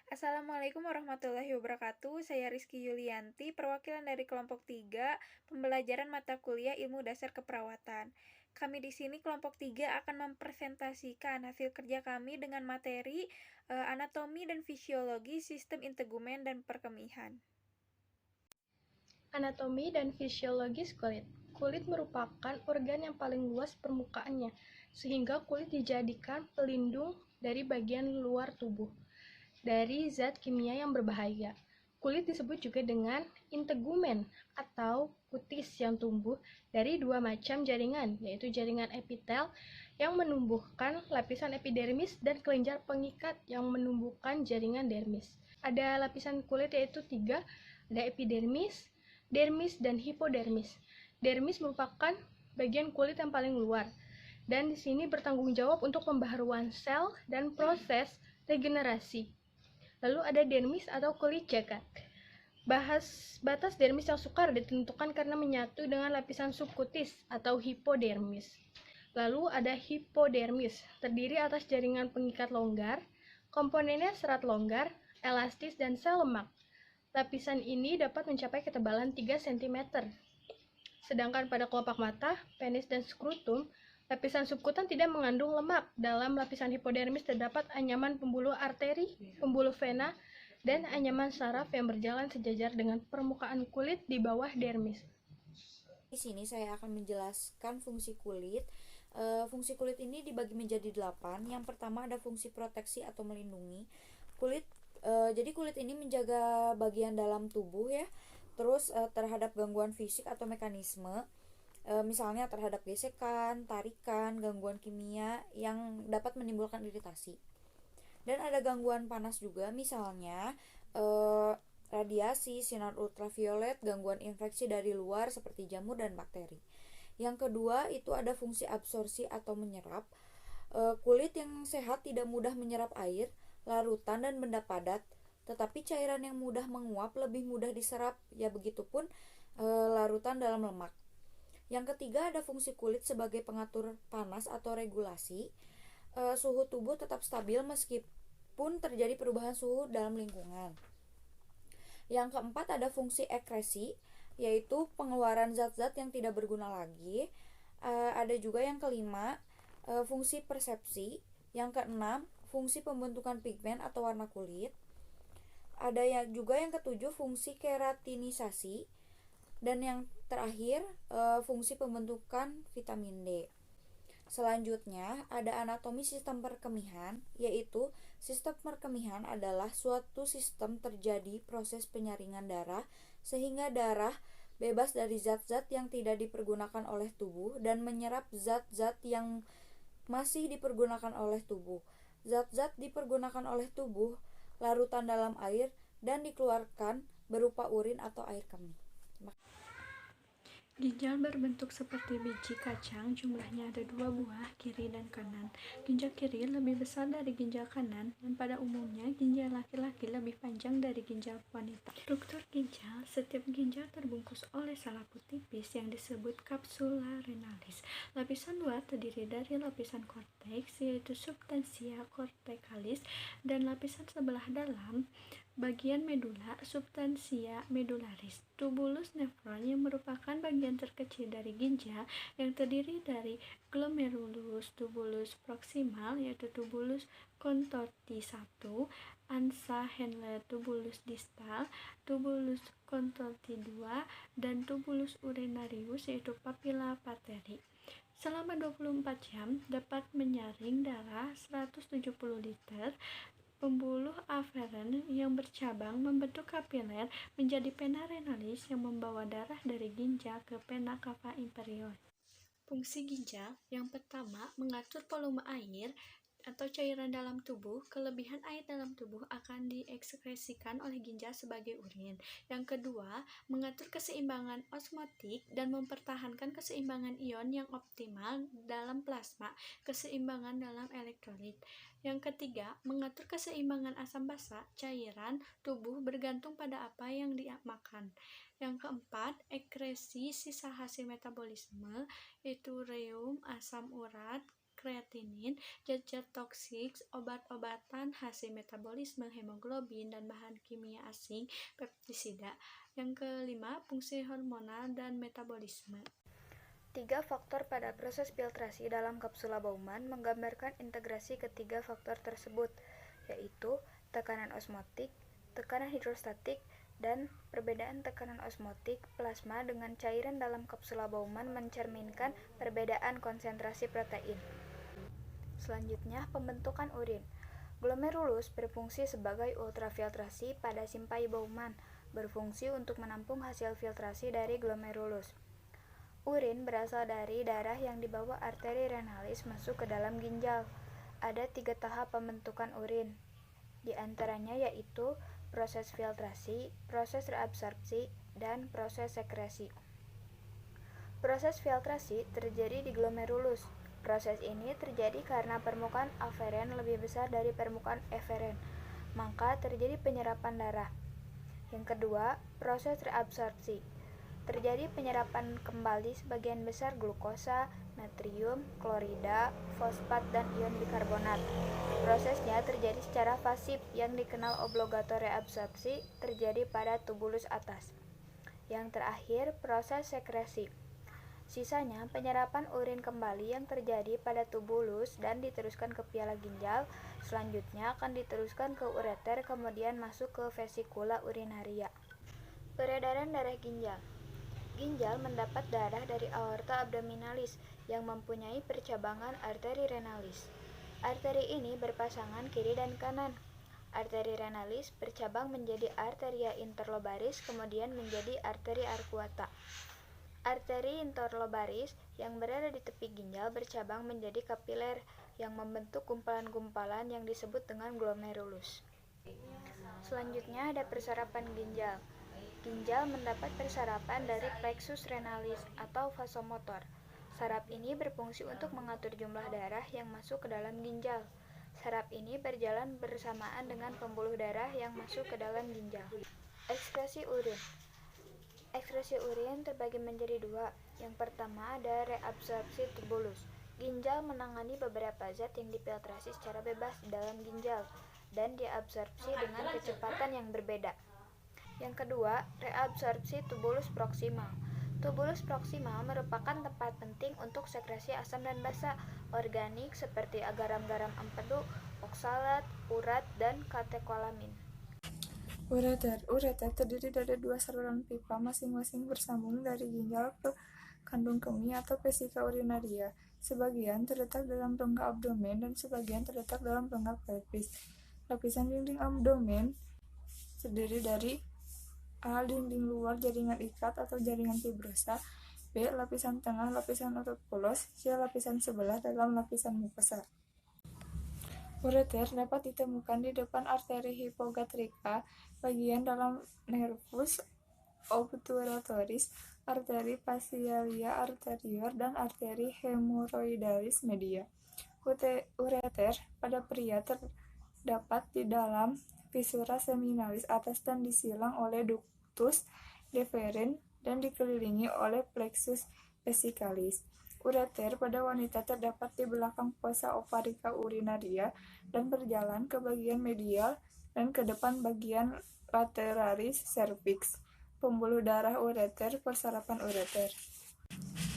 Assalamualaikum warahmatullahi wabarakatuh. Saya Rizky Yulianti, perwakilan dari kelompok 3, pembelajaran mata kuliah Ilmu Dasar Keperawatan. Kami di sini kelompok 3 akan mempresentasikan hasil kerja kami dengan materi anatomi dan fisiologi sistem integumen dan perkemihan. Anatomi dan fisiologis kulit. Kulit merupakan organ yang paling luas permukaannya, sehingga kulit dijadikan pelindung dari bagian luar tubuh dari zat kimia yang berbahaya. Kulit disebut juga dengan integumen atau kutis yang tumbuh dari dua macam jaringan, yaitu jaringan epitel yang menumbuhkan lapisan epidermis dan kelenjar pengikat yang menumbuhkan jaringan dermis. Ada lapisan kulit yaitu tiga, ada epidermis, dermis, dan hipodermis. Dermis merupakan bagian kulit yang paling luar, dan di sini bertanggung jawab untuk pembaharuan sel dan proses regenerasi. Lalu ada dermis atau kulit jagat. Batas dermis yang sukar ditentukan karena menyatu dengan lapisan subkutis atau hipodermis. Lalu ada hipodermis, terdiri atas jaringan pengikat longgar, komponennya serat longgar, elastis, dan sel lemak. Lapisan ini dapat mencapai ketebalan 3 cm. Sedangkan pada kelopak mata, penis, dan skrotum, lapisan subkutan tidak mengandung lemak. Dalam lapisan hipodermis terdapat anyaman pembuluh arteri, pembuluh vena, dan anyaman saraf yang berjalan sejajar dengan permukaan kulit di bawah dermis. Di sini saya akan menjelaskan fungsi kulit. Fungsi kulit ini dibagi menjadi 8. Yang pertama ada fungsi proteksi atau melindungi. Jadi kulit ini menjaga bagian dalam tubuh ya. Terus terhadap gangguan fisik atau mekanisme. Misalnya terhadap gesekan, tarikan, gangguan kimia yang dapat menimbulkan iritasi. Dan ada gangguan panas juga, misalnya radiasi, sinar ultraviolet, gangguan infeksi dari luar seperti jamur dan bakteri. Yang kedua itu ada fungsi absorpsi atau menyerap. Kulit yang sehat tidak mudah menyerap air, larutan, dan benda padat, tetapi cairan yang mudah menguap lebih mudah diserap, ya begitupun larutan dalam lemak. Yang ketiga ada fungsi kulit sebagai pengatur panas atau regulasi. Suhu tubuh tetap stabil meskipun terjadi perubahan suhu dalam lingkungan. Yang keempat ada fungsi ekresi, yaitu pengeluaran zat-zat yang tidak berguna lagi. Ada juga yang kelima, fungsi persepsi. Yang keenam, fungsi pembentukan pigmen atau warna kulit. Ada juga yang ketujuh, fungsi keratinisasi. Dan yang terakhir, fungsi pembentukan vitamin D. Selanjutnya, ada anatomi sistem perkemihan, yaitu sistem perkemihan adalah suatu sistem terjadi proses penyaringan darah sehingga darah bebas dari zat-zat yang tidak dipergunakan oleh tubuh dan menyerap zat-zat yang masih dipergunakan oleh tubuh. Zat-zat dipergunakan oleh tubuh larutan dalam air dan dikeluarkan berupa urin atau air kemih. Ginjal berbentuk seperti biji kacang, jumlahnya ada 2 buah, kiri dan kanan. Ginjal kiri lebih besar dari ginjal kanan, dan pada umumnya ginjal laki-laki lebih panjang dari ginjal wanita. Struktur ginjal, setiap ginjal terbungkus oleh selaput tipis yang disebut kapsula renalis. Lapisan luar terdiri dari lapisan korteks, yaitu substansia corticalis, dan lapisan sebelah dalam, bagian medula, substansia medullaris. Tubulus nephron yang merupakan bagian terkecil dari ginjal yang terdiri dari glomerulus, tubulus proximal yaitu tubulus contorti 1, ansa Henle tubulus distal, tubulus contorti 2, dan tubulus urinarius yaitu papilla pateri. Selama 24 jam dapat menyaring darah 170 liter. Pembuluh aferen yang bercabang membentuk kapiler menjadi pena renalis yang membawa darah dari ginjal ke pena cava inferior. Fungsi ginjal yang pertama mengatur volume air atau cairan dalam tubuh. Kelebihan air dalam tubuh akan diekskresikan oleh ginjal sebagai urin. Yang kedua, mengatur keseimbangan osmotik dan mempertahankan keseimbangan ion yang optimal dalam plasma, keseimbangan dalam elektrolit. Yang ketiga, mengatur keseimbangan asam basa cairan tubuh bergantung pada apa yang dimakan. Yang keempat, ekresi sisa hasil metabolisme yaitu ureum, asam urat, kreatinin, zat-zat toksik, obat-obatan, hasil metabolisme hemoglobin, dan bahan kimia asing, pestisida. Yang kelima, fungsi hormonal dan metabolisme. 3 faktor pada proses filtrasi dalam kapsula Bowman menggambarkan integrasi ketiga faktor tersebut, yaitu tekanan osmotik, tekanan hidrostatik, dan perbedaan tekanan osmotik plasma dengan cairan dalam kapsula Bowman mencerminkan perbedaan konsentrasi protein. Selanjutnya, pembentukan urin. Glomerulus berfungsi sebagai ultrafiltrasi pada simpai Bowman, berfungsi untuk menampung hasil filtrasi dari glomerulus. Urin berasal dari darah yang dibawa arteri renalis masuk ke dalam ginjal. Ada 3 tahap pembentukan urin, di antaranya yaitu proses filtrasi, proses reabsorpsi, dan proses sekresi. Proses filtrasi terjadi di glomerulus. Proses ini terjadi karena permukaan aferen lebih besar dari permukaan eferen, maka terjadi penyerapan darah. Yang kedua, proses reabsorpsi. Terjadi penyerapan kembali sebagian besar glukosa, natrium, klorida, fosfat, dan ion bikarbonat. Prosesnya terjadi secara pasif yang dikenal obligatory reabsorpsi terjadi pada tubulus atas. Yang terakhir, proses sekresi. Sisanya penyerapan urin kembali yang terjadi pada tubulus dan diteruskan ke piala ginjal, selanjutnya akan diteruskan ke ureter kemudian masuk ke vesikula urinaria. Peredaran darah ginjal. Ginjal mendapat darah dari aorta abdominalis yang mempunyai percabangan arteri renalis. Arteri ini berpasangan kiri dan kanan. Arteri renalis bercabang menjadi arteria interlobaris kemudian menjadi arteri arcuata. Arteri interlobaris yang berada di tepi ginjal bercabang menjadi kapiler yang membentuk gumpalan-gumpalan yang disebut dengan glomerulus. Selanjutnya ada persarapan ginjal. Ginjal mendapat persarapan dari plexus renalis atau vasomotor. Saraf ini berfungsi untuk mengatur jumlah darah yang masuk ke dalam ginjal. Saraf ini berjalan bersamaan dengan pembuluh darah yang masuk ke dalam ginjal. Ekskresi urin. Ekskresi urin terbagi menjadi 2. Yang pertama ada reabsorpsi tubulus. Ginjal menangani beberapa zat yang difiltrasi secara bebas di dalam ginjal dan diabsorpsi dengan kecepatan yang berbeda. Yang kedua, reabsorpsi tubulus proksimal. Tubulus proksimal merupakan tempat penting untuk sekresi asam dan basa organik seperti garam-garam empedu, oksalat, urat, dan katekolamin. Ureter terdiri dari 2 saluran pipa masing-masing bersambung dari ginjal ke kandung kemih atau vesika urinaria. Sebagian terletak dalam rongga abdomen dan sebagian terletak dalam rongga pelvis. Lapisan dinding abdomen terdiri dari A. Dinding luar jaringan ikat atau jaringan fibrosa, B. Lapisan tengah lapisan otot polos, C. Lapisan sebelah dalam lapisan mukosa. Ureter dapat ditemukan di depan arteri hipogatrika, bagian dalam nervus obturatoris, arteri facialia anterior, dan arteri hemorrhoidalis media. Ureter pada pria terdapat di dalam visura seminalis atas dan disilang oleh ductus deferens dan dikelilingi oleh plexus vesicalis. Ureter pada wanita terdapat di belakang fossa ovarica urinaria dan berjalan ke bagian medial dan ke depan bagian lateralis cervix. Pembuluh darah ureter, persarapan ureter.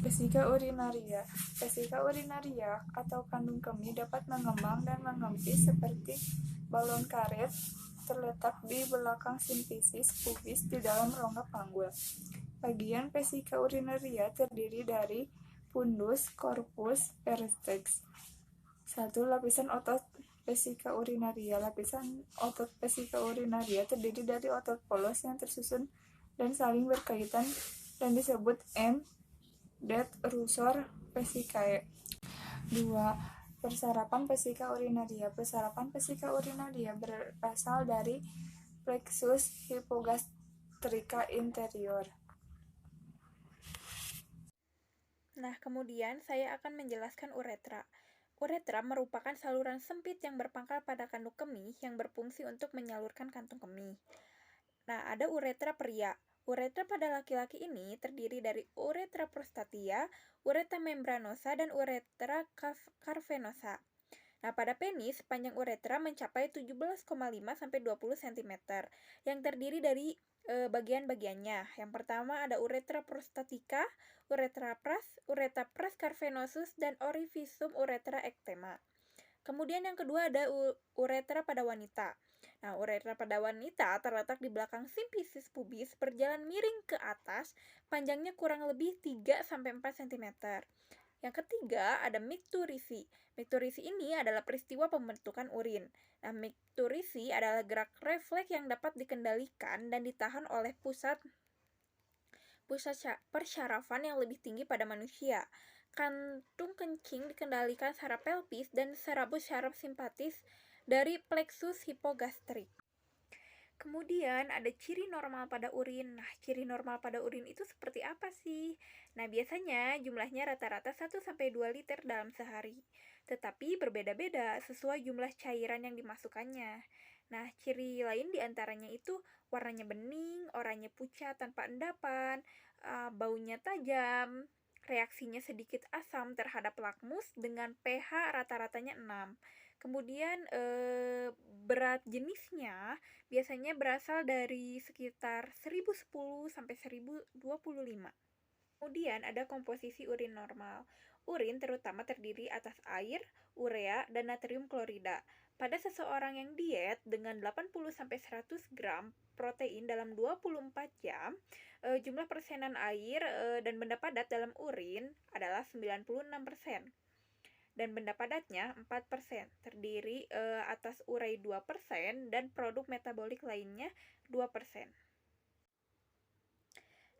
Vesika urinaria. Vesika urinaria atau kandung kemih dapat mengembang dan mengempis seperti balon karet, terletak di belakang sinfisis pubis di dalam rongga panggul. Bagian vesika urinaria terdiri dari fundus, corpus, peristeix. 1. Lapisan otot vesika urinaria. Lapisan otot vesika urinaria terdiri dari otot polos yang tersusun dan saling berkaitan dan disebut M. Detrusor vesicae. 2. Persarapan vesika urinaria. Persarapan vesika urinaria berasal dari plexus hipogastrika interior. Nah, kemudian saya akan menjelaskan uretra. Uretra merupakan saluran sempit yang berpangkal pada kandung kemih yang berfungsi untuk menyalurkan kantung kemih. Nah, ada uretra pria. Uretra pada laki-laki ini terdiri dari uretra prostatia, uretra membranosa, dan uretra cavernosa. Nah, pada penis, panjang uretra mencapai 17,5 sampai 20 cm, yang terdiri dari bagian-bagiannya. Yang pertama ada uretra prostatica, uretra pras cavernosus, dan orificium uretra ectema. Kemudian yang kedua ada uretra pada wanita. Nah, uretra pada wanita terletak di belakang simfisis pubis, berjalan miring ke atas, panjangnya kurang lebih 3-4 cm. Yang ketiga ada mikturisi. Mikturisi ini adalah peristiwa pembentukan urin. Nah, mikturisi adalah gerak refleks yang dapat dikendalikan dan ditahan oleh pusat persyarafan yang lebih tinggi pada manusia. Kantung kencing dikendalikan secara pelvis dan serabut syaraf simpatis dari plexus hipogastrik. Kemudian ada ciri normal pada urin. Nah, ciri normal pada urin itu seperti apa sih? Nah, biasanya jumlahnya rata-rata 1-2 liter dalam sehari. Tetapi berbeda-beda sesuai jumlah cairan yang dimasukkannya. Nah, ciri lain diantaranya itu warnanya bening, oranye pucat tanpa endapan, baunya tajam, reaksinya sedikit asam terhadap lakmus dengan pH rata-ratanya 6. Kemudian berat jenisnya biasanya berasal dari sekitar 1010 sampai 1025. Kemudian ada komposisi urin normal. Urin terutama terdiri atas air, urea, dan natrium klorida. Pada seseorang yang diet dengan 80-100 gram protein dalam 24 jam, jumlah persenan air dan benda padat dalam urin adalah 96%. Dan benda padatnya 4%, terdiri atas urei 2% dan produk metabolik lainnya 2%.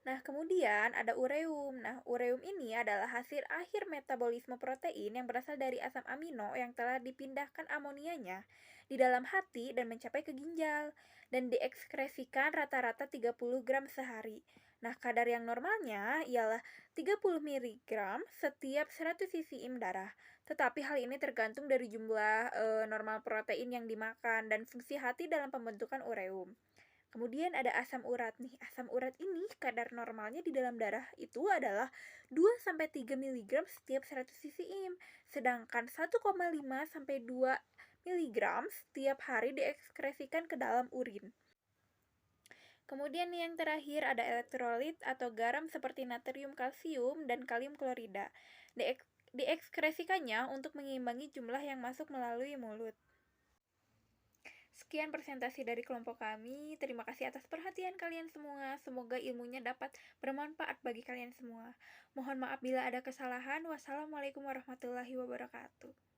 Nah, kemudian ada ureum. Nah, ureum ini adalah hasil akhir metabolisme protein yang berasal dari asam amino yang telah dipindahkan amonianya di dalam hati dan mencapai ke ginjal dan diekskresikan rata-rata 30 gram sehari. Nah, kadar yang normalnya ialah 30 mg setiap 100 cc darah. Tetapi hal ini tergantung dari jumlah normal protein yang dimakan dan fungsi hati dalam pembentukan ureum. Kemudian ada asam urat nih. Asam urat ini kadar normalnya di dalam darah itu adalah 2-3 mg setiap 100 cc. Sedangkan 1,5 sampai 2 mg setiap hari diekskresikan ke dalam urin. Kemudian yang terakhir ada elektrolit atau garam seperti natrium kalsium dan kalium klorida. Diekskresikannya untuk mengimbangi jumlah yang masuk melalui mulut. Sekian presentasi dari kelompok kami. Terima kasih atas perhatian kalian semua. Semoga ilmunya dapat bermanfaat bagi kalian semua. Mohon maaf bila ada kesalahan. Wassalamualaikum warahmatullahi wabarakatuh.